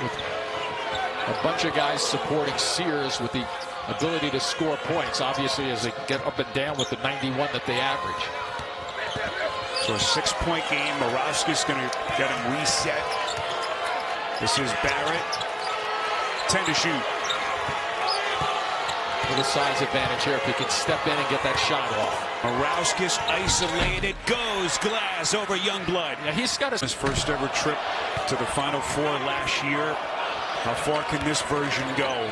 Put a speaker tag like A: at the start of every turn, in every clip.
A: with a bunch of guys supporting Sears with the ability to score points, obviously, as they get up and down with the 91 that they average.
B: So a 6-point game. Murauskas going to get him reset. This is Barrett. 10 to shoot.
A: With a size advantage here if he can step in and get that shot off.
B: Murauskas isolated, goes glass over Youngblood.
A: Yeah, he's got his
B: first ever trip to the Final Four last year. How far can this version go?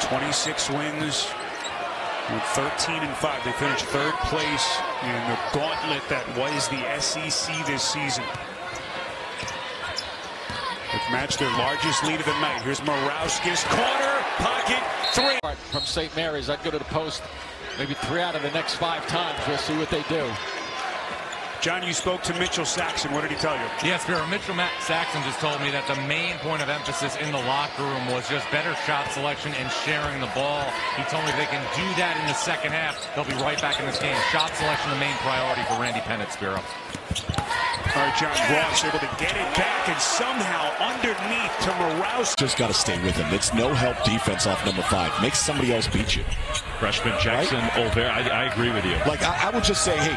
B: 26 wins with 13-5. They finished third place in the gauntlet that was the SEC this season. They've matched their largest lead of the night. Here's Murauskas, corner, pocket, three.
A: From St. Mary's, I'd go to the post maybe 3 out of the next 5 times. We'll see what they do.
B: John, you spoke to Mitchell Saxon. What did he tell you?
C: Yes, Spiro. Mitchell Saxon just told me that the main point of emphasis in the locker room was just better shot selection and sharing the ball. He told me if they can do that in the second half, they'll be right back in this game. Shot selection, the main priority for Randy Pennant, Spiro.
B: All right, John Ross able to get it back and somehow underneath to Murauskas.
D: Just got to stay with him. It's no help defense off number 5. Make somebody else beat you.
E: Freshman Jackson, right? I agree with you.
D: Like, I would just say, hey,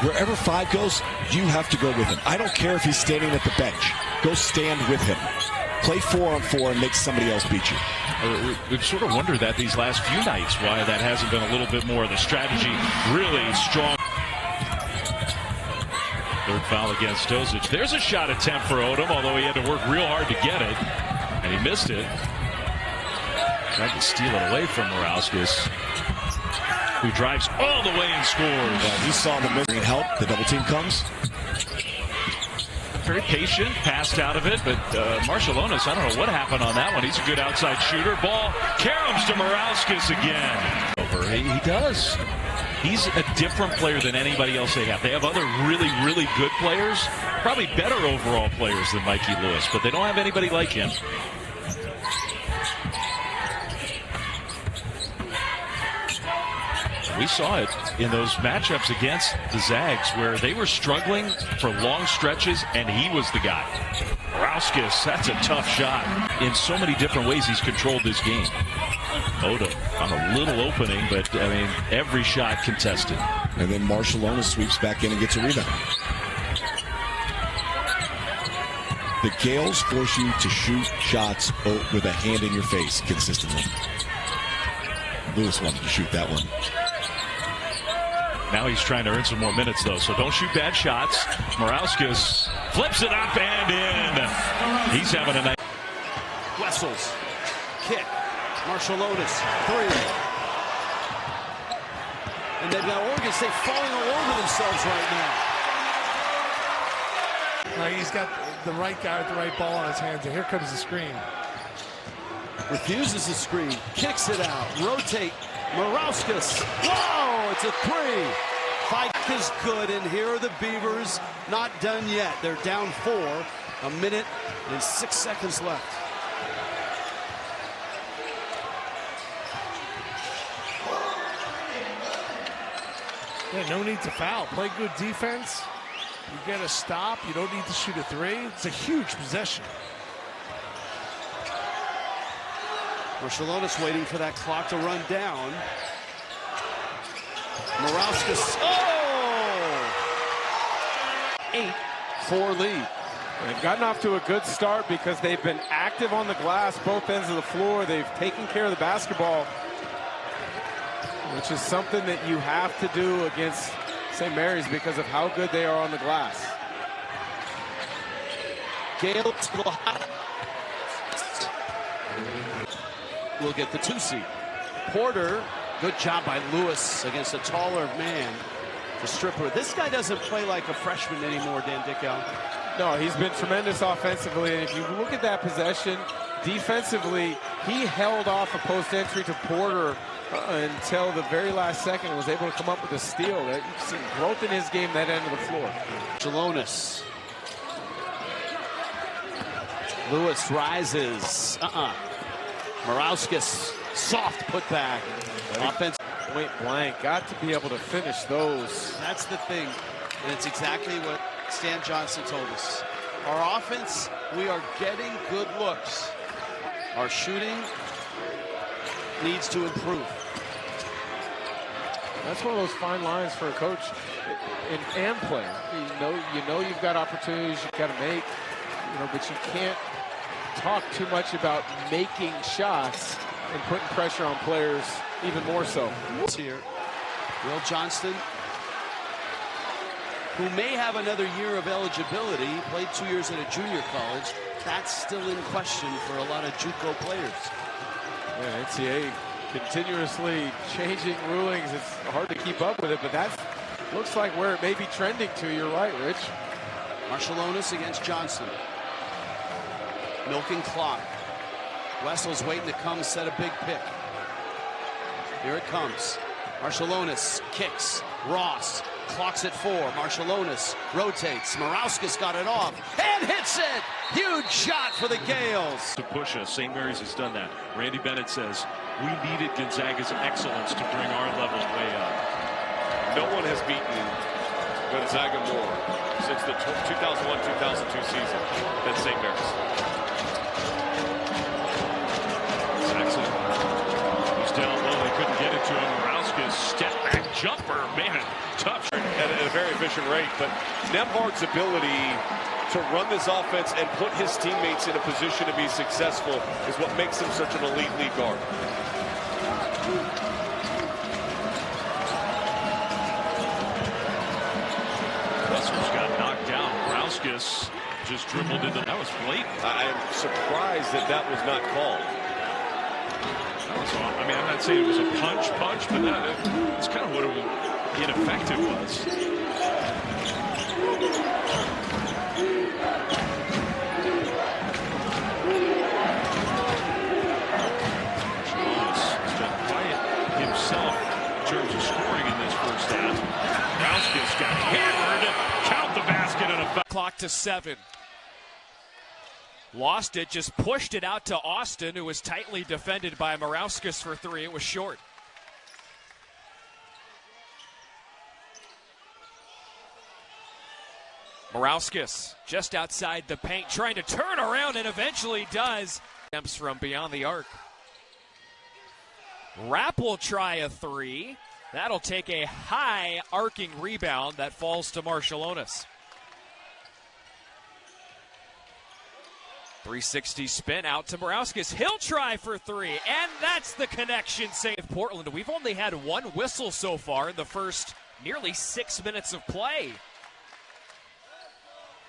D: wherever 5 goes, you have to go with him. I don't care if he's standing at the bench. Go stand with him. Play 4-on-4 and make somebody else beat you.
E: We've sort of wondered that these last few nights, why that hasn't been a little bit more of the strategy. Really strong. Third foul against Dozic. There's a shot attempt for Odom, although he had to work real hard to get it, and he missed it. Tried to steal it away from Murauskas, who drives all the way and scores.
D: He saw the missing help. The double team comes.
E: Very patient, passed out of it, but Marciulionis, I don't know what happened on that one. He's a good outside shooter. Ball caroms to Murauskas again. He does. He's a different player than anybody else they have. They have other really, really good players, probably better overall players than Mikey Lewis, but they don't have anybody like him. We saw it in those matchups against the Zags where they were struggling for long stretches, and he was the guy. Murauskas, that's a tough shot. In so many different ways, he's controlled this game. Odom on a little opening, but I mean, every shot contested.
D: And then Marciulionis sweeps back in and gets a rebound. The Gales force you to shoot shots with a hand in your face consistently. Lewis wanted to shoot that one.
E: Now he's trying to earn some more minutes, though, so don't shoot bad shots. Murauskas flips it up and in. He's having a night.
F: Wessels, kick. Marciulionis, 3. And they've got Oregon State falling all over themselves right now.
G: He's got the right guy with the right ball on his hands, and here comes the screen.
F: Refuses the screen, kicks it out, rotate. Murauskas, whoa, it's a 3. Fight is good, and here are the Beavers, not done yet. They're down 4, 1 minute and 6 seconds left.
G: Yeah, no need to foul. Play good defense. You get a stop. You don't need to shoot a 3. It's a huge possession.
F: Marciulionis waiting for that clock to run down. Murauskas, 8-4 lead.
H: They've gotten off to a good start because they've been active on the glass, both ends of the floor. They've taken care of the basketball, which is something that you have to do against St. Mary's because of how good they are on the glass.
F: Gale will get the 2 seed. Porter, good job by Lewis against a taller man. The stripper. This guy doesn't play like a freshman anymore, Dan Dickow.
H: No, he's been tremendous offensively. And if you look at that possession, defensively, he held off a post entry to Porter until the very last second and was able to come up with a steal. You've seen growth in his game that end of the floor.
F: Marciulionis. Lewis rises. Murauskas, soft putback. Offense.
H: Point blank. Got to be able to finish those.
F: That's the thing. And it's exactly what Stan Johnson told us. Our offense, we are getting good looks. Our shooting needs to improve.
H: That's one of those fine lines for a coach and player. You know you've got opportunities you've got to make, but you can't talk too much about making shots and putting pressure on players even more so.
F: Here, Will Johnston, who may have another year of eligibility, played 2 years at a junior college. That's still in question for a lot of JUCO players.
H: Yeah, NCAA continuously changing rulings. It's hard to keep up with it, but that looks like where it may be trending to. You're right, Rich.
F: Marciulionis against Johnson. Milking clock. Wessel's waiting to come set a big pick. Here it comes. Marciulionis kicks. Ross clocks at 4. Marciulionis rotates. Murauskas got it off and hits it. Huge shot for the Gales.
E: To push us. St. Mary's has done that. Randy Bennett says, we needed Gonzaga's excellence to bring our level way up.
I: No one has beaten Gonzaga more since the 2001-2002 season than St. Mary's.
E: Saxon, he's down low. They couldn't get it to him. Murauskas step back jumper. Man, tough.
I: At a very efficient rate, but Nembhard's ability to run this offense and put his teammates in a position to be successful is what makes him such an elite lead guard.
E: Wessel's got knocked down. Murauskas just dribbled into. That was blatant.
I: I am surprised that was not called.
E: That was on. I mean, I'm not saying it was a punch, but that's kind of what ineffective was. Himself in terms of scoring in this first half. Murauskas got hammered. Count the basket and a foul.
J: Clock to 7. Lost it, just pushed it out to Austin, who was tightly defended by Murauskas for 3. It was short. Murauskas just outside the paint, trying to turn around, and eventually does. Attempts from beyond the arc. Rapp will try a 3. That'll take a high arcing rebound that falls to Marciulionis. 360 spin out to Murauskas. He'll try for 3, and that's the connection save. Portland, we've only had one whistle so far in the first nearly 6 minutes of play.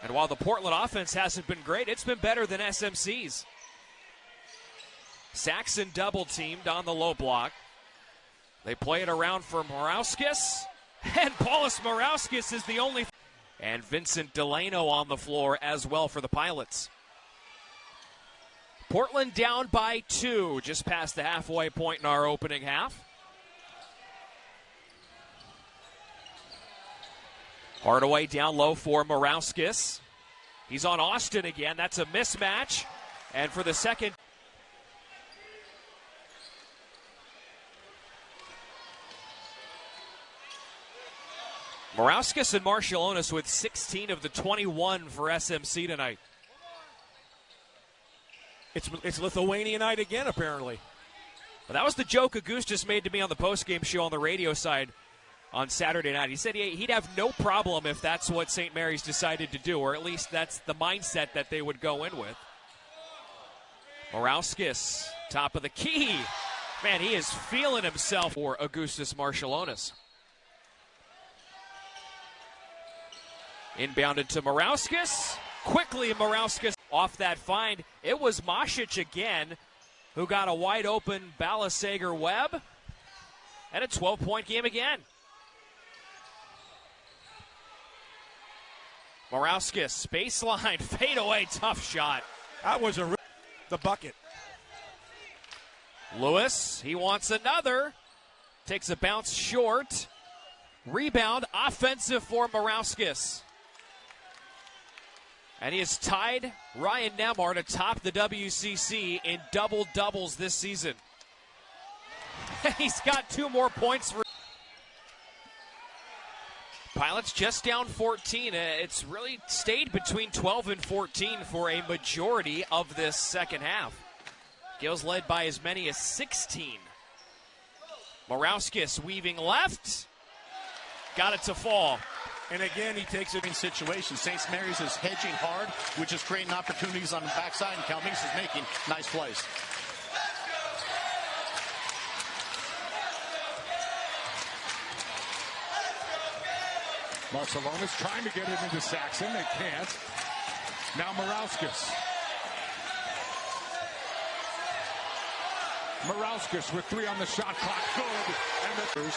J: And while the Portland offense hasn't been great, it's been better than SMC's. Saxon double teamed on the low block. They play it around for Murauskas, and Paulius Murauskas is the only. And Vincent Delano on the floor as well for the Pilots. Portland down by 2, just past the halfway point in our opening half. Hardaway down low for Murauskas. He's on Austin again. That's a mismatch. And for the second. Murauskas and Marciulionis with 16 of the 21 for SMC tonight.
G: It's Lithuanian night again, apparently.
J: Well, that was the joke Augustus made to me on the postgame show on the radio side on Saturday night. He said he'd have no problem if that's what St. Mary's decided to do, or at least that's the mindset that they would go in with. Murauskas, top of the key. Man, he is feeling himself for Augustus Marciulionis. Inbounded to Murauskas. Quickly, Murauskas off that find. It was Masic again who got a wide open Balasager-Webb. And a 12-point game again. Murauskas, baseline, fadeaway, tough shot.
G: That was the bucket.
J: Lewis, he wants another. Takes a bounce short. Rebound, offensive for Murauskas. And he has tied Ryan Nembhard atop the WCC in double-doubles this season. He's got 2 more points. Pilots just down 14. It's really stayed between 12 and 14 for a majority of this second half. Gales led by as many as 16. Murauskas weaving left. Got it to fall.
K: And again, he takes it in situations. St. Mary's is hedging hard, which is creating opportunities on the backside, and Calmise is making nice plays.
L: Barcelona's trying to get it into Saxon. They can't. Now Murauskas. Murauskas with 3 on the shot clock. Good. And the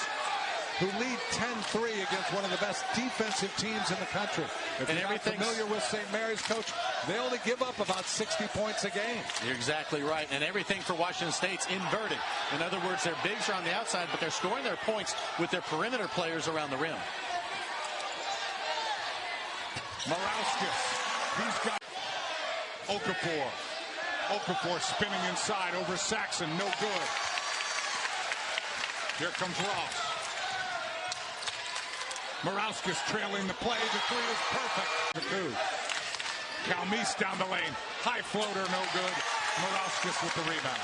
L: who lead 10-3 against one of the best defensive teams in the country. If you're not familiar with St. Mary's, Coach, they only give up about 60 points a game.
K: You're exactly right. And everything for Washington State's inverted. In other words, their bigs are on the outside, but they're scoring their points with their perimeter players around the rim.
L: Murauskas. He's got Okafor. Okafor spinning inside over Saxon. No good. Here comes Ross. Murauskas trailing the play. The 3 is perfect. The coup. Calmise down the lane. High floater, no good. Murauskas with the rebound.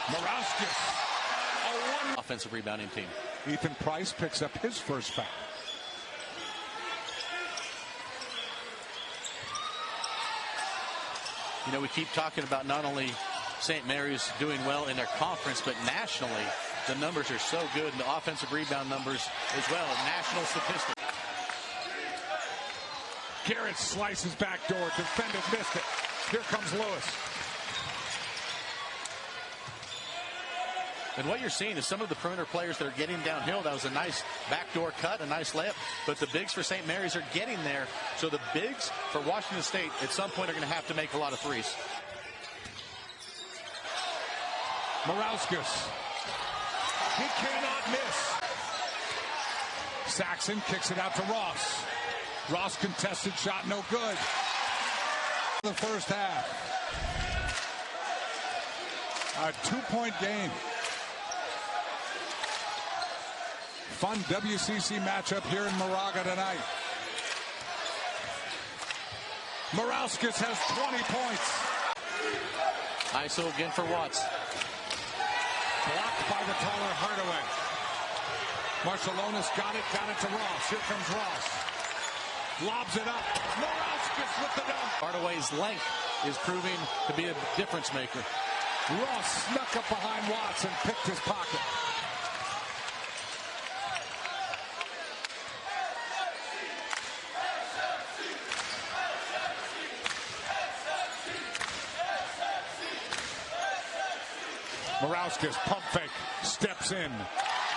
L: Murauskas.
K: Offensive rebounding team.
L: Ethan Price picks up his first foul.
K: You know, we keep talking about not only St. Mary's doing well in their conference, but nationally, the numbers are so good, and the offensive rebound numbers as well, national statistics.
L: Garrett slices back door. Defended, missed it. Here comes Lewis.
K: And what you're seeing is some of the perimeter players that are getting downhill. That was a nice backdoor cut, a nice layup. But the bigs for St. Mary's are getting there. So the bigs for Washington State at some point are going to have to make a lot of threes.
L: Murauskas. He cannot miss. Saxon kicks it out to Ross. Ross contested shot, no good. The first half. A 2-point game. Fun WCC matchup here in Moraga tonight. Murauskas has 20 points.
K: ISO again for Watts.
L: Blocked by the taller Hardaway. Barcelona's got it to Ross. Here comes Ross. Lobs it up. Murauskas with the dunk.
K: Hardaway's length is proving to be a difference maker.
L: Ross snuck up behind Watts and picked his pocket. Murauskas, pump fake, steps in.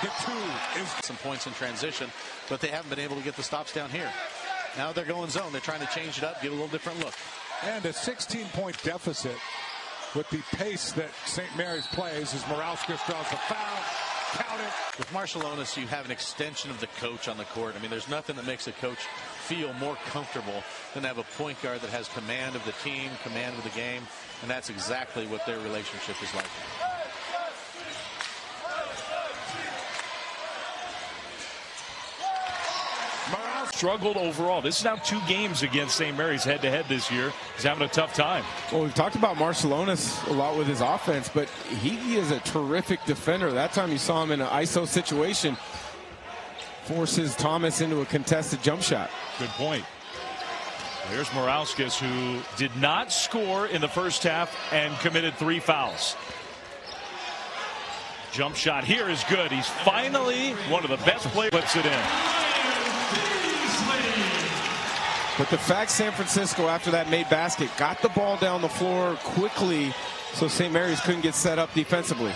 L: The 2 is
K: some points in transition, but they haven't been able to get the stops down here. Now they're going zone. They're trying to change it up, give a little different look.
L: And a 16-point deficit with the pace that St. Mary's plays as Murauskas draws the foul. Count it.
K: With Marcellonis, you have an extension of the coach on the court. I mean, there's nothing that makes a coach feel more comfortable than to have a point guard that has command of the team, command of the game, and that's exactly what their relationship is like.
E: Struggled overall. This is now 2 games against St. Mary's head-to-head this year. He's having a tough time.
H: Well, we've talked about Marcellonis a lot with his offense, but he is a terrific defender. That time you saw him in an ISO situation. Forces Thomas into a contested jump shot.
E: Good point. There's Murauskas, who did not score in the first half and committed 3 fouls. Jump shot here is good. He's finally one of the best players. Puts it in.
H: But the fact San Francisco, after that made basket, got the ball down the floor quickly so St. Mary's couldn't get set up defensively.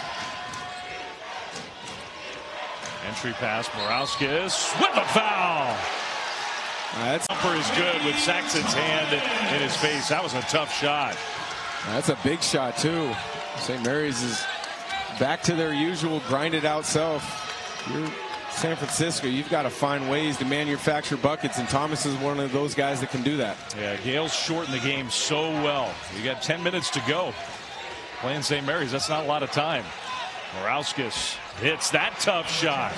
E: Entry pass, Murauskas with the foul.
H: That
E: jumper is good with Saxon's hand in his face. That was a tough shot.
H: That's a big shot, too. St. Mary's is back to their usual grinded out self. You're San Francisco, you've got to find ways to manufacture buckets, and Thomas is one of those guys that can do that.
E: Yeah, Gales shortened the game so well. You got 10 minutes to go. Playing St. Mary's, that's not a lot of time. Murauskas hits that tough shot.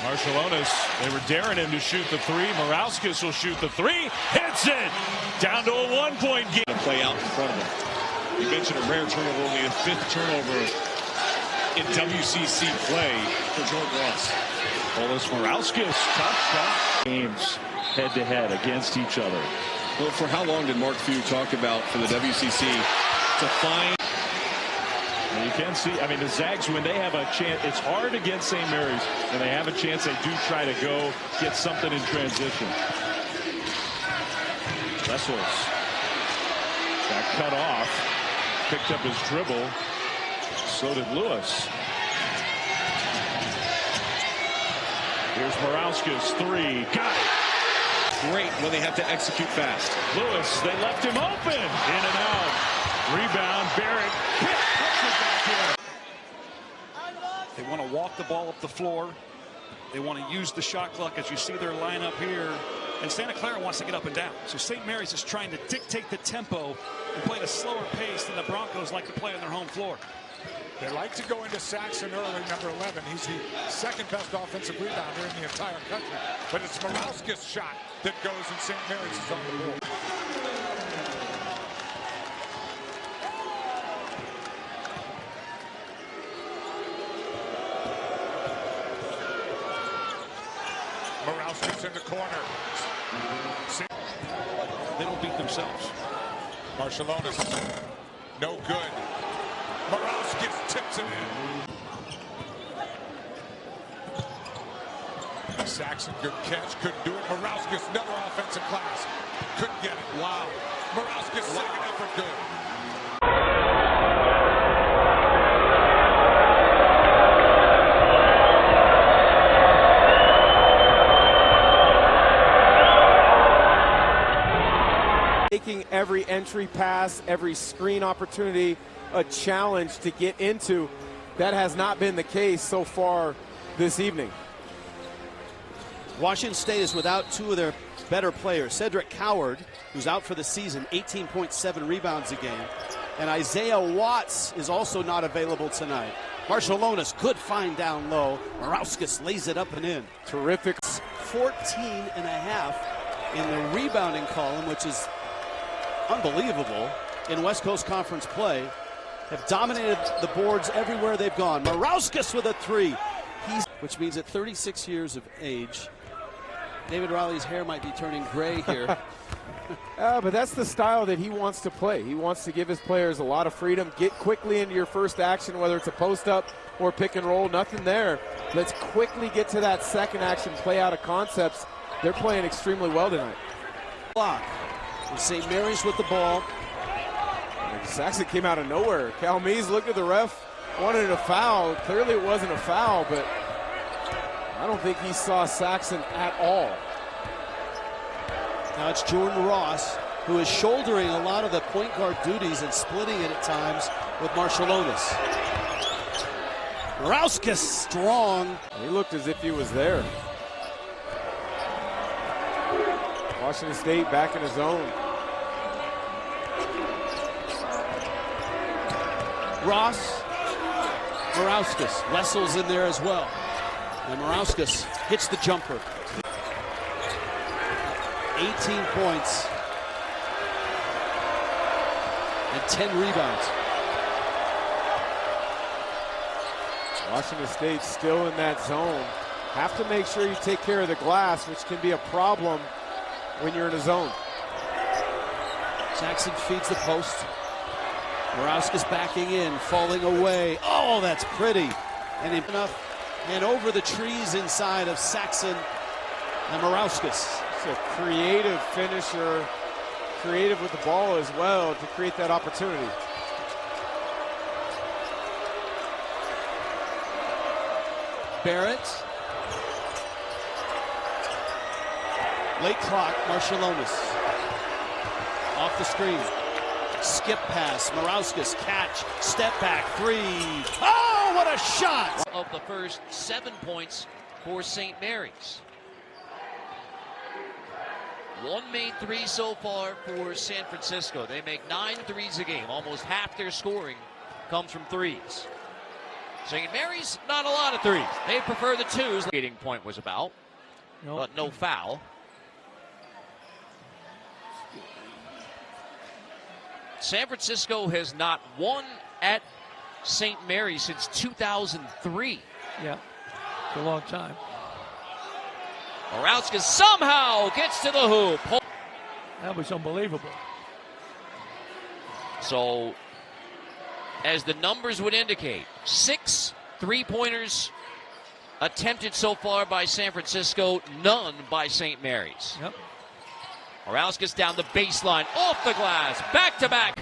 E: Marcialonis, they were daring him to shoot the three. Murauskas will shoot the three. Hits it! Down to a 1-point game.
I: Play out in front of him. You mentioned a rare turnover, only a 5th turnover in WCC play for Jordan Ross.
E: Paulius Murauskas, tough shot.
M: Games head-to-head against each other.
I: Well, for how long did Mark Few talk about for the WCC to find?
M: And you can see, I mean, the Zags, when they have a chance, it's hard against St. Mary's. When they have a chance, they do try to go get something in transition.
E: Wessels got cut off, picked up his dribble. So did Lewis. Here's Murauskas, three. Got it.
I: Great when they have to execute fast.
E: Lewis, they left him open. In and out. Rebound, Barrett. Puts it back in.
N: They want to walk the ball up the floor. They want to use the shot clock, as you see their lineup here. And Santa Clara wants to get up and down. So St. Mary's is trying to dictate the tempo and play at a slower pace than the Broncos like to play on their home floor.
L: They like to go into Saxon early, number 11. He's the second best offensive rebounder in the entire country. But it's Murauskas' shot that goes, and St. Mary's is on the board. Murauskas in the corner.
N: They don't beat themselves.
L: Marcialonis, no good. Murauskas tips it in. Saxon, good catch, couldn't do it. Murauskas, another offensive glass. Couldn't get it. Wow. Murauskas, second effort, good.
H: Making every entry pass, every screen opportunity a challenge to get into. That has not been the case so far this evening.
F: Washington State is without two of their better players. Cedric Coward, who's out for the season, 18.7 rebounds a game. And Isaiah Watts is also not available tonight. Marcialonis, good find down low. Murauskas lays it up and in.
H: Terrific.
F: 14.5 in the rebounding column, which is unbelievable in West Coast Conference play. Have dominated the boards everywhere they've gone. Murauskas with a three. Which means at 36 years of age, David Riley's hair might be turning gray here.
H: But that's the style that he wants to play. He wants to give his players a lot of freedom. Get quickly into your first action, whether it's a post-up or pick and roll. Nothing there. Let's quickly get to that second action, play out of concepts. They're playing extremely well tonight.
F: Block. St. Mary's with the ball.
H: Saxon came out of nowhere. Calmes looked at the ref, wanted a foul. Clearly it wasn't a foul, but I don't think he saw Saxon at all.
F: Now it's Jordan Ross, who is shouldering a lot of the point guard duties and splitting it at times with Marcialonis. Murauskas strong.
H: He looked as if he was there. Washington State back in his zone.
F: Ross, Murauskas, Wessels in there as well. And Murauskas hits the jumper. 18 points and 10 rebounds.
H: Washington State still in that zone. Have to make sure you take care of the glass, which can be a problem when you're in a zone.
F: Saxon feeds the post. Murauskas backing in, falling away. Oh, that's pretty. And enough. And over the trees inside of Saxon and Murauskas.
H: It's a creative finisher, creative with the ball as well to create that opportunity.
F: Barrett. Late clock, Marcialonis. Off the screen. Skip pass, Murauskas catch, step back, three. Oh, what a shot!
O: Of the first 7 points for St. Mary's. One made three so far for San Francisco. They make 9 threes a game. Almost half their scoring comes from threes.
P: St. Mary's, not a lot of threes. They prefer the twos. The leading point was about, but no foul. San Francisco has not won at St. Mary's since 2003.
Q: Yeah, it's a long time.
P: Murauskas somehow gets to the hoop.
Q: That was unbelievable.
P: So, as the numbers would indicate, 6 3-pointers attempted so far by San Francisco, none by St. Mary's.
Q: Yep.
P: Murauskas down the baseline, off the glass, back-to-back.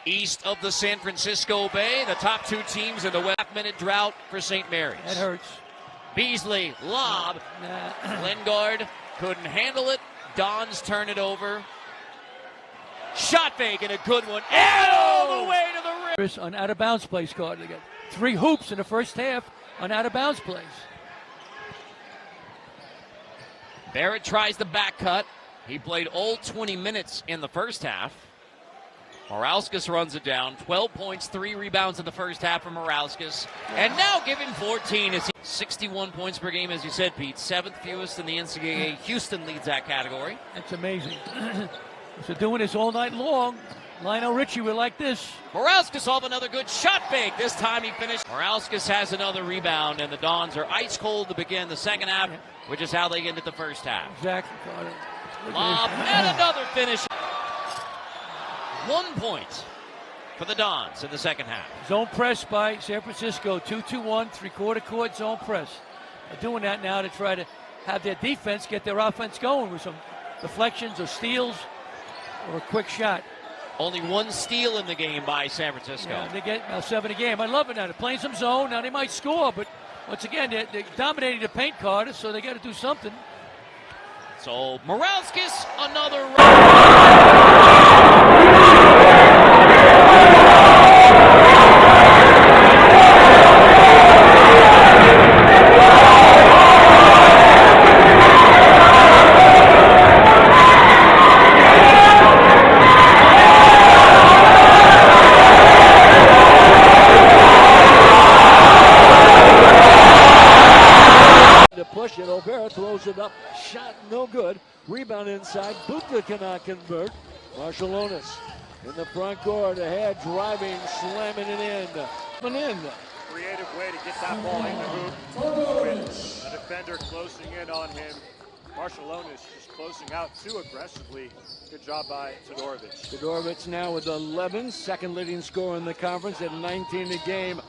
P: East of the San Francisco Bay, the top 2 teams in the half-minute drought for St. Mary's.
Q: That hurts.
P: Beasley, lob. Lingard couldn't handle it. Dons turn it over. Shot fake and a good one. And all the way to the rim.
Q: On out-of-bounds plays card. They got 3 hoops in the first half on out-of-bounds plays.
P: Barrett tries the back cut. He played all 20 minutes in the first half. Murauskas runs it down. 12 points, 3 rebounds in the first half for Murauskas. And now given 14 as 61 points per game, as you said, Pete. 7th fewest in the NCAA. Houston leads that category.
Q: That's amazing. So doing this all night long. Lionel Richie would like this.
P: Murauskas off another good shot fake. This time he finished. Murauskas has another rebound, and the Dons are ice cold to begin the second half, which is how they ended the first half.
Q: Exactly.
P: Lob and another finish. 1 point for the Dons in the second half.
Q: Zone press by San Francisco. 2-2-1, 3/4 court zone press. They're doing that now to try to have their defense get their offense going with some deflections or steals or a quick shot.
P: Only 1 steal in the game by San Francisco.
Q: Yeah, they get 7 a game. I love it now. They're playing some zone. Now they might score, but once again, they're dominating the paint card, so they got to do something.
P: So Murauskas, another
R: push it. O'Bara throws it up. Shot no good. Rebound inside. Buka cannot convert. Marshallonis in the front court. Ahead, driving, slamming it in.
S: Creative way to get that ball in the hoop with a defender closing in on him. Marshallonis just closing out too aggressively. Good job by Todorovic.
R: Todorovic now with 11. Second leading scorer in the conference at 19 a game.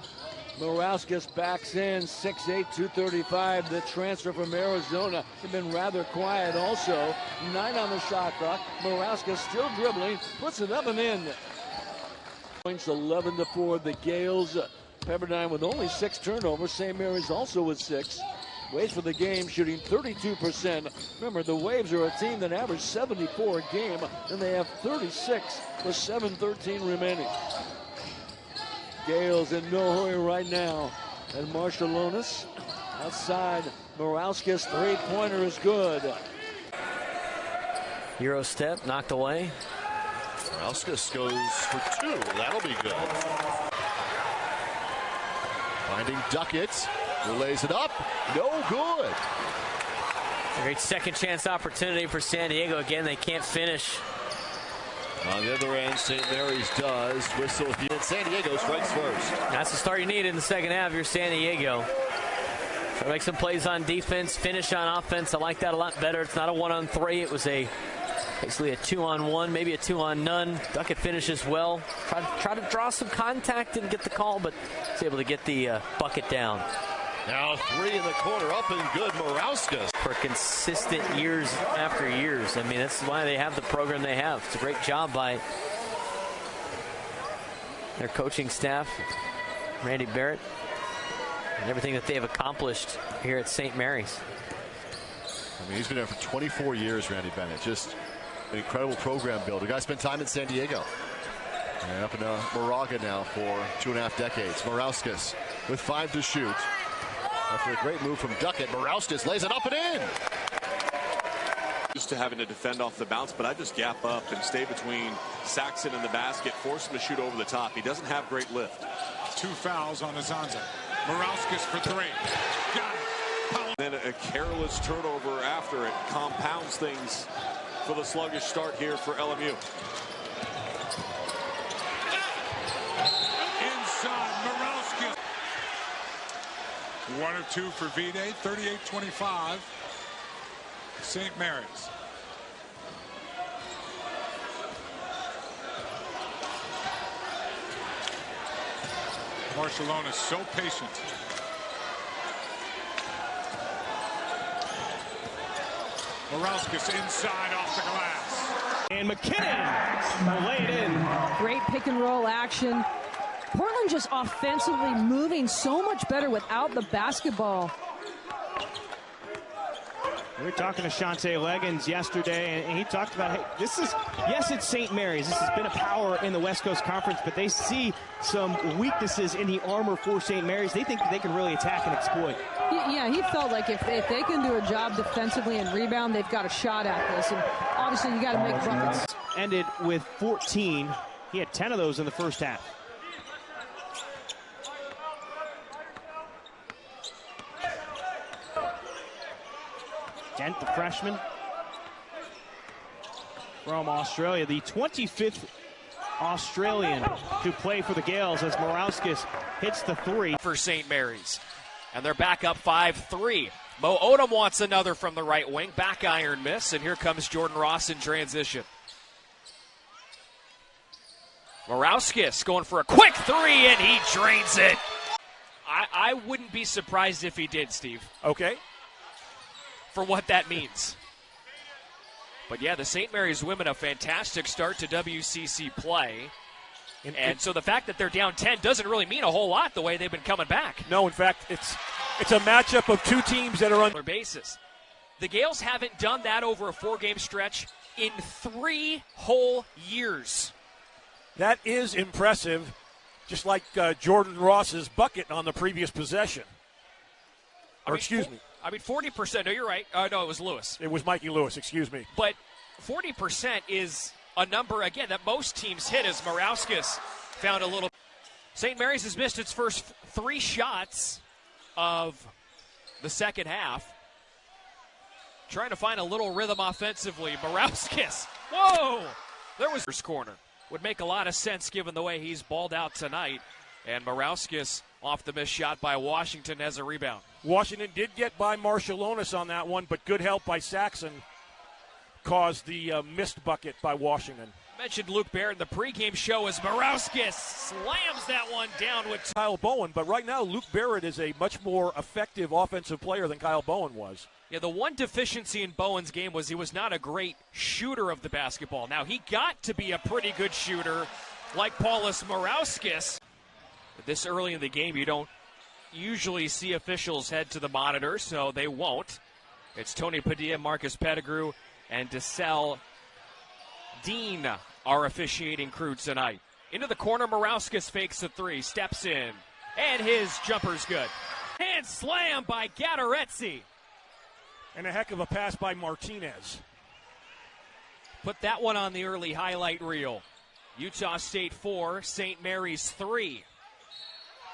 R: Murauskas backs in, 6'8", 235. The transfer from Arizona has been rather quiet also. 9 on the shot clock. Murauskas still dribbling, puts it up and in. Points 11-4. The Gales, Pepperdine with only 6 turnovers. St. Mary's also with 6. Waits for the game, shooting 32%. Remember, the Waves are a team that averaged 74 a game, and they have 36 with 7:13 remaining. Gales in no hurry right now. And Marshallonis outside. Murauskas 3-pointer is good.
T: Euro step knocked away.
U: Murauskas goes for 2. That'll be good. Finding Duckett, who lays it up. No good.
T: A great second chance opportunity for San Diego. Again, they can't finish.
U: On the other end, St. Mary's does. Whistle, and San Diego strikes first.
T: That's the start you need in the second half. You're San Diego. Try to make some plays on defense, finish on offense. I like that a lot better. It's not a 1-on-3. It was basically a 2-on-1, maybe a 2-on-none. Duckett finishes well. Try to draw some contact and get the call, but is able to get the bucket down.
U: Now 3 in the corner, up and good. Murauskas.
T: For consistent years after years. I mean, that's why they have the program they have. It's a great job by their coaching staff, Randy Barrett, and everything that they have accomplished here at St. Mary's.
U: I mean, he's been there for 24 years, Randy Bennett. Just an incredible program builder. The guy spent time in San Diego. And up in Moraga now for 2.5 decades. Murauskas with 5 to shoot. After a great move from Duckett, Murauskas lays it up and in.
I: Used to having to defend off the bounce, but I just gap up and stay between Saxon and the basket, force him to shoot over the top. He doesn't have great lift.
L: 2 fouls on Azanza. Murauskas for 3. Got it.
I: Then a careless turnover after it compounds things for the sluggish start here for LMU.
L: Inside, Murauskas. 1 of 2 for Vide, 38-25. St. Mary's. Barcelona so patient. Murauskas inside off the glass.
A: And McKinnon will lay it in.
V: Great pick and roll action. Portland just offensively moving so much better without the basketball.
A: We were talking to Shante Leggins yesterday, and he talked about, hey, this is, yes, it's St. Mary's. This has been a power in the West Coast Conference, but they see some weaknesses in the armor for St. Mary's. They think they can really attack and exploit.
V: Yeah, he felt like if they can do a job defensively and rebound, they've got a shot at this. And obviously, you got to make buckets.
A: Ended with 14. He had 10 of those in the first half. Dent, the freshman from Australia, the 25th Australian to play for the Gales as Murauskas hits the 3.
J: For St. Mary's. And they're back up 5-3. Mo Odom wants another from the right wing. Back iron miss, and here comes Jordan Ross in transition. Murauskas going for a quick 3, and he drains it. I wouldn't be surprised if he did, Steve.
B: Okay.
J: For what that means. But yeah, the St. Mary's women a fantastic start to WCC play. And so the fact that they're down 10 doesn't really mean a whole lot the way they've been coming back.
B: No, in fact, it's a matchup of two teams that are on
J: a basis. The Gales haven't done that over a 4-game stretch in 3 whole years.
B: That is impressive, just like Jordan Ross's bucket on the previous possession. Or excuse me.
J: 40%. No, you're right. No, it was Lewis.
B: It was Mikey Lewis, excuse me.
J: But 40% is a number, again, that most teams hit, as Murauskas found a little. St. Mary's has missed its first 3 shots of the second half. Trying to find a little rhythm offensively. Murauskas, whoa! There was his corner. Would make a lot of sense given the way he's balled out tonight. And Murauskas off the missed shot by Washington as a rebound.
B: Washington did get by Marshallonis on that one, but good help by Saxon caused the missed bucket by Washington.
J: Mentioned Luke Barrett in the pregame show as Murauskas slams that one down with
B: Kyle Bowen, but right now Luke Barrett is a much more effective offensive player than Kyle Bowen was.
J: Yeah, the one deficiency in Bowen's game was he was not a great shooter of the basketball. Now, he got to be a pretty good shooter like Paulius Murauskas. But this early in the game, you don't usually see officials head to the monitor, so they won't. It's Tony Padilla, Marcus Pettigrew, and DeSalle Dean, our officiating crew tonight. Into the corner, Murauskas fakes a 3, steps in, and his jumper's good. Hand slam by Gattaretzi.
B: And a heck of a pass by Martinez.
J: Put that one on the early highlight reel. Utah State 4, St. Mary's 3.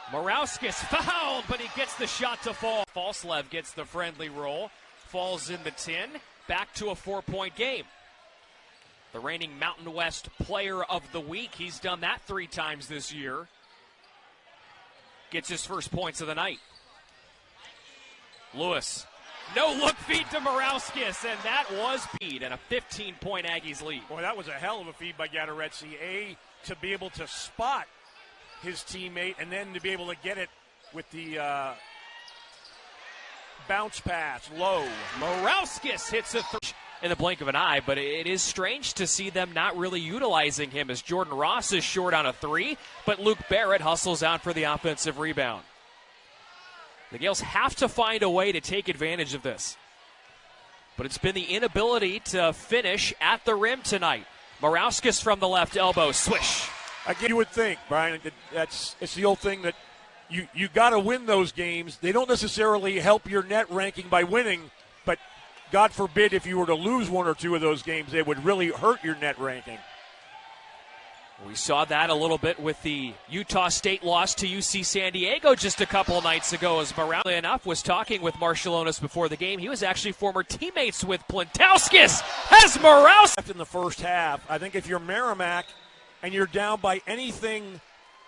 J: Murauskas fouled, but he gets the shot to fall. Falslev gets the friendly roll, falls in the tin, back to a 4-point game. The reigning Mountain West Player of the Week, he's done that 3 times this year. Gets his first points of the night. Lewis, no-look feed to Murauskas, and that was speed and a 15-point Aggies lead.
B: Boy, that was a hell of a feed by Gattaretzi. To be able to spot his teammate and then to be able to get it with the bounce pass low.
J: Murauskas hits a in the blink of an eye, but it is strange to see them not really utilizing him as Jordan Ross is short on a 3, but Luke Barrett hustles out for the offensive rebound. The Gales have to find a way to take advantage of this. But it's been the inability to finish at the rim tonight. Murauskas from the left elbow, swish.
B: Again, you would think, Brian, it's the old thing that you got to win those games. They don't necessarily help your net ranking by winning, but
C: God forbid, if you were to lose one or two of those games, they would really hurt your net ranking.
J: We saw that a little bit with the Utah State loss to UC San Diego just a couple nights ago, as Murauskas enough was talking with Marciulionis before the game. He was actually former teammates with Plantowskis. Has Murauskas
C: in the first half. I think if you're Merrimack and you're down by anything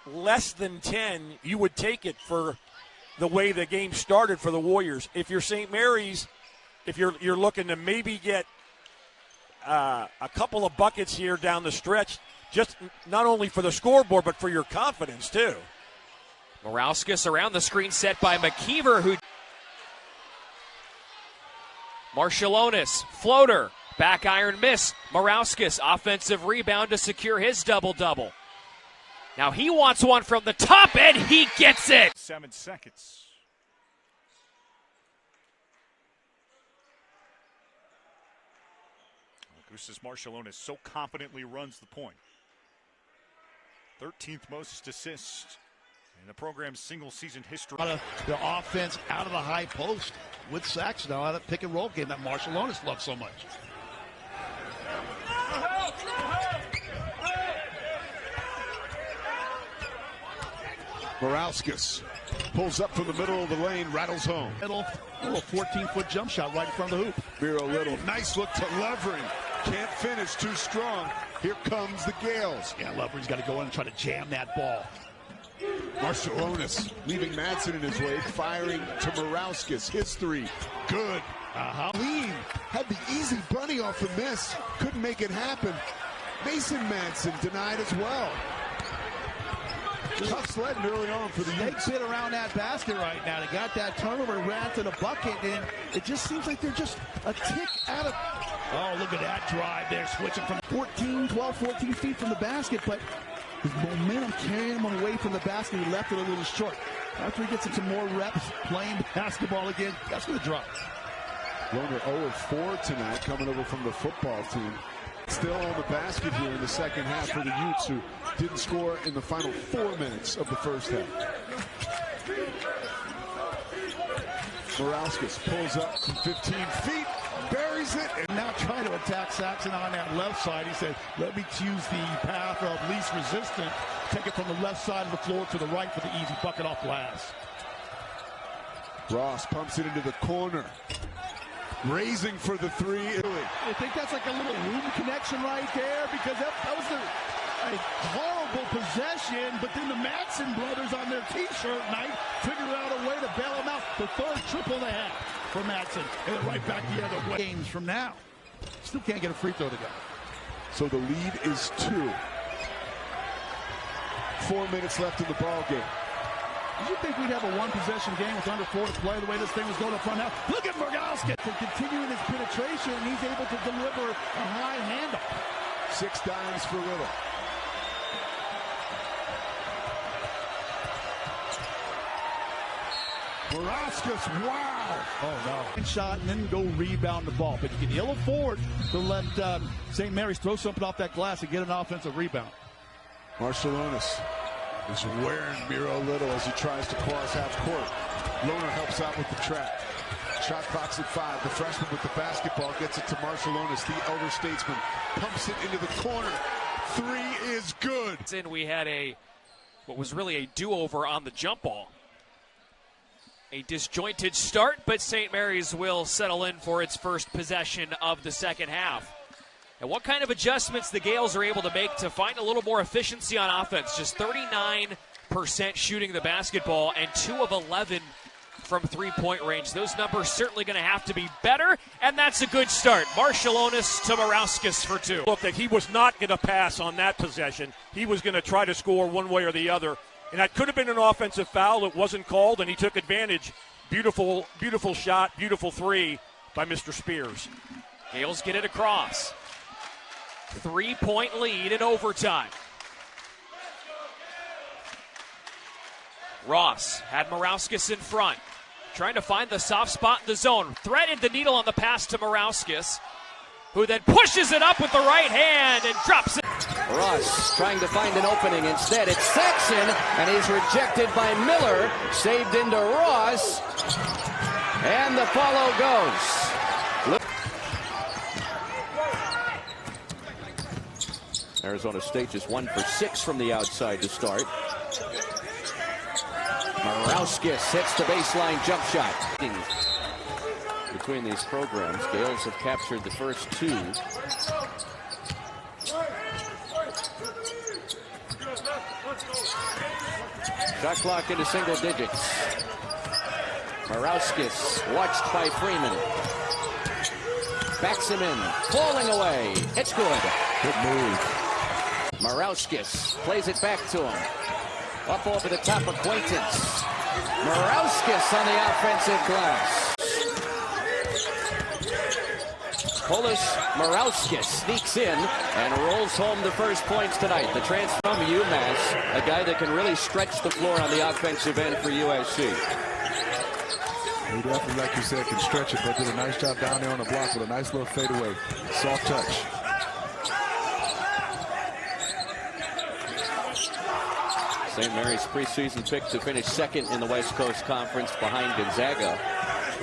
C: less than 10, you would take it for the way the game started for the Warriors. If you're St. Mary's, if you're looking to maybe get a couple of buckets here down the stretch, just not only for the scoreboard, but for your confidence, too.
J: Murauskas around the screen set by McKeever, who... Marciulionis, floater, back iron miss. Murauskas, offensive rebound to secure his double-double. Now he wants one from the top, and he gets it!
M: 7 seconds. Augustus Marciulionis so confidently runs the point. 13th most assists in the program's single-season history.
D: The offense out of the high post with Saxon out of that pick-and-roll game that Marciulionis loves so much.
L: Murauskas pulls up from the middle of the lane, rattles home.
D: Little 14-foot jump shot right in front of the hoop.
L: Miro Little, nice look to Levering. Can't finish, too strong. Here comes the Gales.
D: Yeah, Levering's got to go in and try to jam that ball.
L: Marciulionis leaving Madsen in his way, firing to Murauskas. His three, good. Lean had the easy bunny off the miss. Couldn't make it happen. Mason Madsen denied as well. Tough sledding early on for the Utes.
D: They bit around that basket right now. They got that turnover, ran to the bucket, and it just seems like they're just a tick out of... Oh, look at that drive there, switching from 12, 14 feet from the basket, but his momentum carrying him away from the basket. He left it a little short. After he gets some more reps playing basketball again, that's going to drop.
L: Loner 0-4 tonight, coming over from the football team. Still on the basket here in the second half for the Utes, who didn't score in the final 4 minutes of the first half. Murauskas pulls up from 15 feet, buries it, and
D: now trying to attack Saxon on that left side. He said, let me choose the path of least resistance. Take it from the left side of the floor to the right for the easy bucket off glass.
L: Ross pumps it into the corner. Raising for the three.
D: I think that's like a little room connection right there, because that was a horrible possession, but then the Madsen brothers on their T-shirt night figured out a way to bail them out. The third triple and a half for Madsen, and then right back the other way. Games from now. Still can't get a free throw to go.
L: So the lead is 2. 4 minutes left in the ball game.
D: Did you think we'd have a one-possession game with under 4 to play the way this thing was going to front out? Look at Murauskas continuing his penetration, and he's able to deliver a high handle.
L: 6 dimes for Little. Murauskas, wow!
D: Oh, no. Shot and then go rebound the ball. But you can ill afford to let St. Mary's throw something off that glass and get an offensive rebound.
L: Marciulionis is wearing Miro Little as he tries to cross half court. Loner helps out with the trap. Shot clock's at 5. The freshman with the basketball gets it to Marciulionis. The elder statesman pumps it into the corner. 3 is good.
J: We had what was really a do-over on the jump ball. A disjointed start, but St. Mary's will settle in for its first possession of the second half. And what kind of adjustments the Gales are able to make to find a little more efficiency on offense. Just 39% shooting the basketball and 2 of 11 from three-point range. Those numbers certainly going to have to be better, and that's a good start. Marciulionis to Murauskas for 2.
C: Look, that he was not going to pass on that possession. He was going to try to score one way or the other. And that could have been an offensive foul. It wasn't called, and he took advantage. Beautiful, beautiful shot, beautiful 3 by Mr. Spears.
J: Gales get it across. 3-point lead in overtime. Ross had Murauskas in front, trying to find the soft spot in the zone. Threaded the needle on the pass to Murauskas, who then pushes it up with the right hand and drops it.
W: Ross trying to find an opening. Instead, it's Saxon, and he's rejected by Miller. Saved into Ross, and the follow goes. Arizona State just 1 for 6 from the outside to start. Murauskas hits the baseline jump shot. Between these programs, Gales have captured the first 2. Shot clock into single digits. Murauskas watched by Freeman. Backs him in, falling away. It's good.
L: Good move.
W: Murauskas plays it back to him. Up over the top, Acquaintance. Murauskas on the offensive glass. Paulius Murauskas sneaks in and rolls home the first points tonight. The transfer from UMass, a guy that can really stretch the floor on the offensive end for USC.
L: He definitely, like you said, can stretch it, but did a nice job down there on the block with a nice little fadeaway. Soft touch.
W: St. Mary's preseason pick to finish second in the West Coast Conference behind Gonzaga.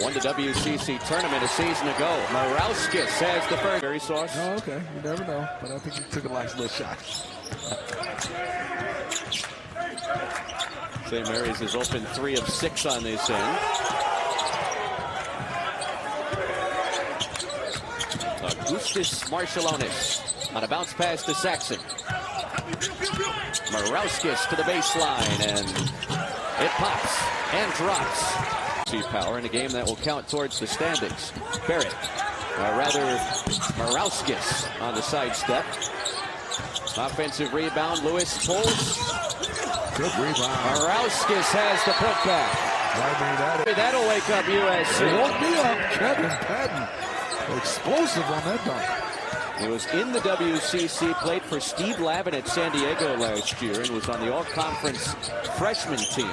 W: Won the WCC tournament a season ago. Murauskas has the first. Very sauce.
L: Oh, okay. You never know, but I think he took a nice little shot.
W: St. Mary's has opened 3 of 6 on this end. Augustus Marshallonis on a bounce pass to Saxon. Murauskas to the baseline, and it pops and drops. See power in a game that will count towards the standings. Barrett, Murauskas on the sidestep. Offensive rebound, Lewis pulls.
L: Good rebound.
W: Murauskas has the putback. That'll wake up USC.
L: It woke me up, Kevin Patton. Explosive on that dunk.
W: He was in the WCC, played for Steve Lavin at San Diego last year, and was on the all-conference freshman team.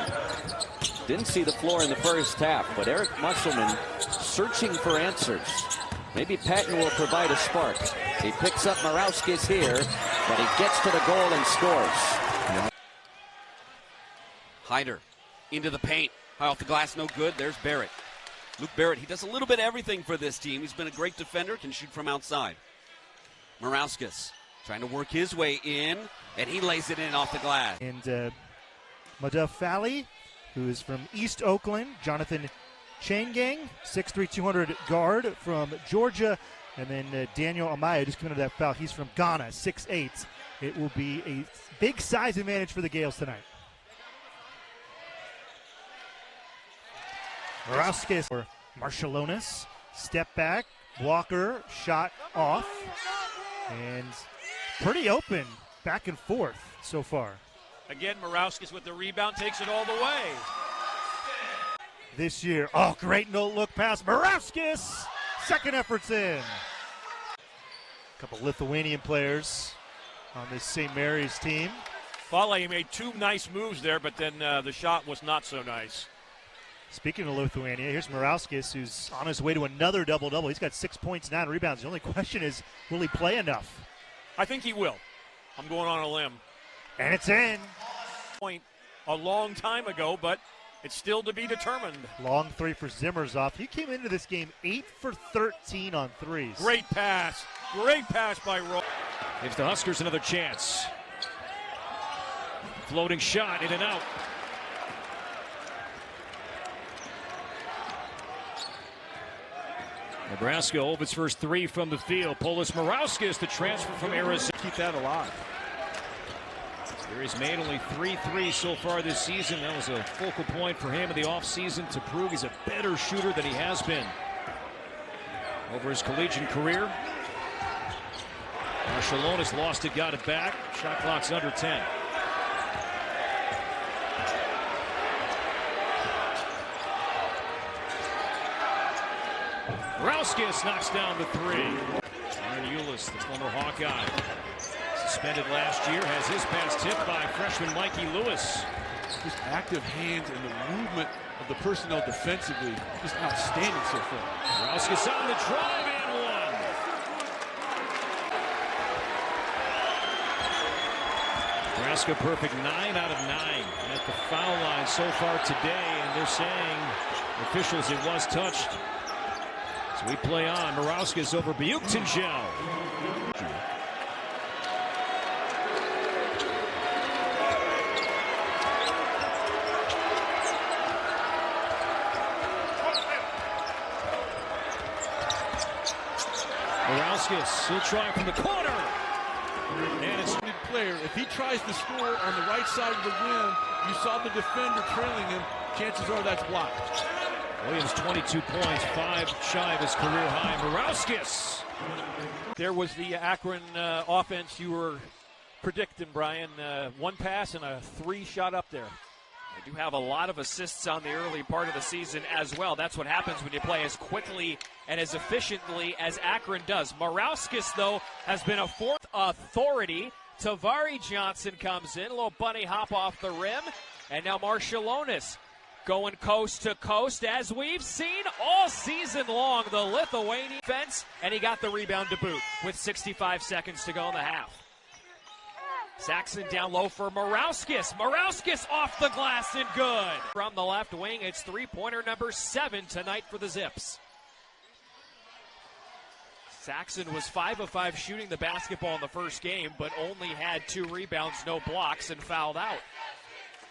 W: Didn't see the floor in the first half, but Eric Musselman searching for answers. Maybe Patton will provide a spark. He picks up Murauskas here, but he gets to the goal and scores.
E: Hyder into the paint. High off the glass, no good. There's Barrett. Luke Barrett, he does a little bit of everything for this team. He's been a great defender, can shoot from outside. Murauskas trying to work his way in, and he lays it in off the glass.
G: And Madaf Fally, who is from East Oakland. Jonathan Changang, 6'3", 200 guard from Georgia. And then Daniel Amaya just coming into that foul. He's from Ghana, 6'8". It will be a big size advantage for the Gales tonight. Murauskas or Marshallonis. Step back, blocker, shot off. And pretty open, back and forth so far.
C: Again, Murauskas with the rebound, takes it all the way.
G: This year, oh, great no-look pass. Murauskas, second effort's in. A couple Lithuanian players on this St. Mary's team.
C: Fally made 2 nice moves there, but then the shot was not so nice.
G: Speaking of Lithuania, here's Murauskas, who's on his way to another double-double. He's got 6 points, 9 rebounds. The only question is, will he play enough?
C: I think he will. I'm going on a limb.
G: And it's in.
C: Point a long time ago, but it's still to be determined.
G: Long 3 for Zimmersov. He came into this game 8 for 13 on threes.
C: Great pass. Great pass by Rowe.
A: Gives the Huskers another chance. Floating shot, in and out. Nebraska opens first 3 from the field. Paulius Murauskas, the transfer from Arizona.
G: Keep that alive.
A: He's made only 3 threes so far this season. That was a focal point for him in the offseason to prove he's a better shooter than he has been over his collegiate career. Marshallonis lost it, got it back. Shot clock's under 10. Murauskas knocks down the 3. Aaron Eulis, the former Hawkeye, suspended last year, has his pass tipped by freshman Mikey Lewis.
K: Just active hands and the movement of the personnel defensively, just outstanding so far.
A: Murauskas on the drive and 1. Nebraska perfect 9 out of 9 at the foul line so far today, and they're saying, officials, it was touched. So we play on. Murauskas over Buktenjel.
F: Murauskas, he'll try from the corner.
K: And it's a good player. If he tries to score on the right side of the rim, you saw the defender trailing him, chances are that's blocked.
F: Williams 22 points, 5 shy of his career high. Murauskas.
C: There was the Akron offense you were predicting, Brian. 1 pass and a 3 shot up there.
J: They do have a lot of assists on the early part of the season as well. That's what happens when you play as quickly and as efficiently as Akron does. Murauskas, though, has been a fourth authority. Tavari Johnson comes in, a little bunny hop off the rim. And now Marciulionis going coast to coast, as we've seen all season long. The Lithuanian defense, and he got the rebound to boot with 65 seconds to go in the half. Saxon down low for Murauskas. Murauskas off the glass and good. From the left wing, it's three-pointer number 7 tonight for the Zips. Saxon was 5 of 5 shooting the basketball in the first game, but only had 2 rebounds, no blocks, and fouled out.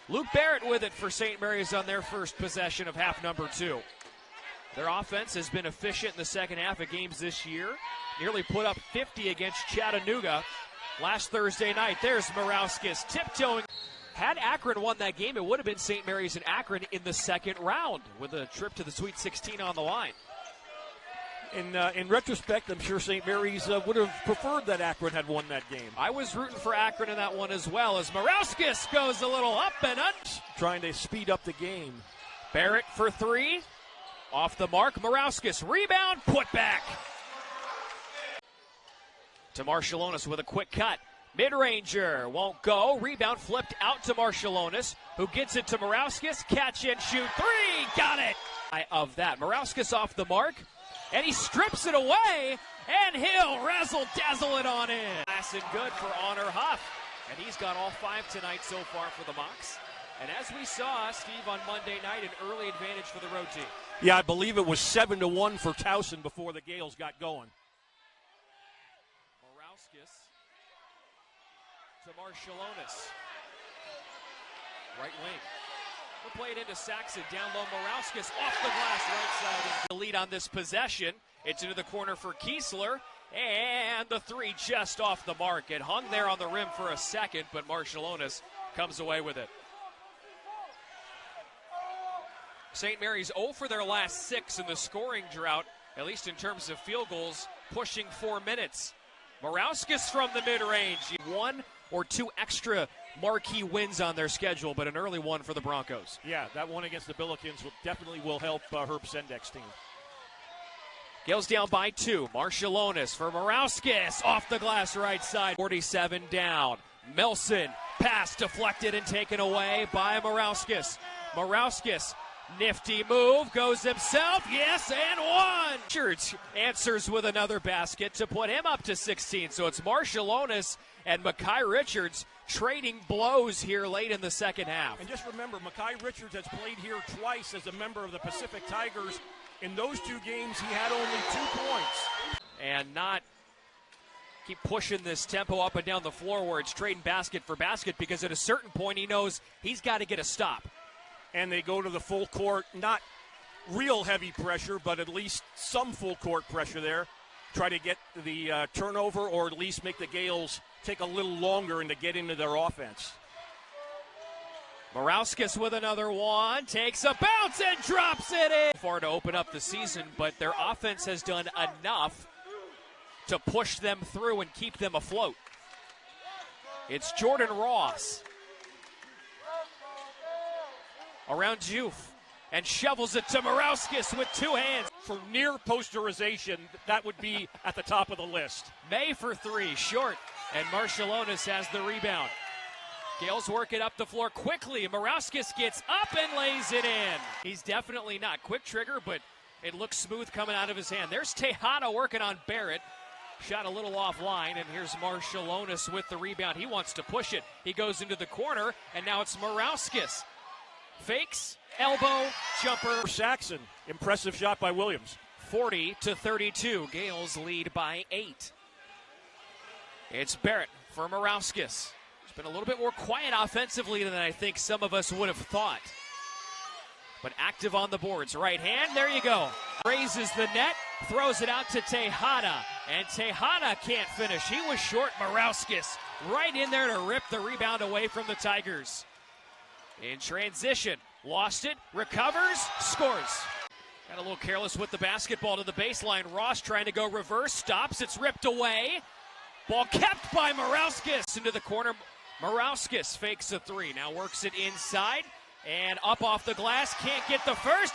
J: Luke Barrett with it for St. Mary's on their first possession of half number 2. Their offense has been efficient in the second half of games this year. Nearly put up 50 against Chattanooga last Thursday night. There's Murauskas tiptoeing. Had Akron won that game, it would have been St. Mary's and Akron in the second round with a trip to the Sweet 16 on the line.
C: In retrospect, I'm sure St. Mary's would have preferred that Akron had won that game.
J: I was rooting for Akron in that one as well, as Murauskas goes a little up and under.
C: Trying to speed up the game.
J: Barrett for 3. Off the mark, Murauskas. Rebound, put back. To Marciulionis with a quick cut. Mid-ranger won't go. Rebound flipped out to Marciulionis, who gets it to Murauskas. Catch and shoot 3. Got it. Of that, Murauskas off the mark. And he strips it away, and he'll razzle-dazzle it on in. Pass and good for Honor Huff. And he's got all 5 tonight so far for the Mocs. And as we saw, Steve, on Monday night, an early advantage for the road team.
C: Yeah, I believe it was 7-1 for Towson before the Gales got going.
J: Murauskas to Marciulionis. Right wing. We'll play it into Saxon. Down low, Murauskas off the glass right side. The lead on this possession. It's into the corner for Kiesler. And the 3 just off the mark. It hung there on the rim for a second, but Marciulionis comes away with it. St. Mary's 0 for their last 6 in the scoring drought, at least in terms of field goals, pushing 4 minutes. Murauskas from the mid-range. 1 or 2 extra marquee wins on their schedule, but an early one for the Broncos.
C: Yeah, that one against the Billikens definitely will help Herb Sendek's team.
J: Gales down by 2. Marciulionis for Murauskas. Off the glass right side. 47 down. Melson. Pass deflected and taken away by Murauskas. Murauskas. Nifty move. Goes himself. Yes, and 1. Richards answers with another basket to put him up to 16. So it's Marciulionis and Mekhi Richards trading blows here late in the second half.
C: And just remember, Mekhi Richards has played here twice as a member of the Pacific Tigers. In those 2 games, he had only 2 points.
J: And not keep pushing this tempo up and down the floor where it's trading basket for basket, because at a certain point he knows he's got to get a stop.
C: And they go to the full court, not real heavy pressure, but at least some full court pressure there. Try to get the turnover, or at least make the Gales take a little longer and to get into their offense.
J: Murauskas with another one, takes a bounce and drops it in. Far to open up the season, but their offense has done enough to push them through and keep them afloat. It's Jordan Ross around Juve and shovels it to Murauskas with 2 hands.
C: For near posterization, that would be at the top of the list.
J: May for 3, short, and Marciulionis has the rebound. Gales work it up the floor quickly. Murauskas gets up and lays it in. He's definitely not quick trigger, but it looks smooth coming out of his hand. There's Tejada working on Barrett. Shot a little offline, and here's Marciulionis with the rebound. He wants to push it. He goes into the corner, and now it's Murauskas. Fakes, elbow, jumper.
C: Saxon, impressive shot by Williams.
J: 40-32. Gales lead by 8. It's Barrett for Murauskas. He's been a little bit more quiet offensively than I think some of us would have thought. But active on the boards. Right hand, there you go. Raises the net, throws it out to Tejada. And Tejada can't finish. He was short. Murauskas right in there to rip the rebound away from the Tigers. In transition, lost it, recovers, scores. Got a little careless with the basketball to the baseline. Ross trying to go reverse, stops, it's ripped away. Ball kept by Murauskas into the corner. Murauskas fakes a three, now works it inside and up off the glass, can't get the first.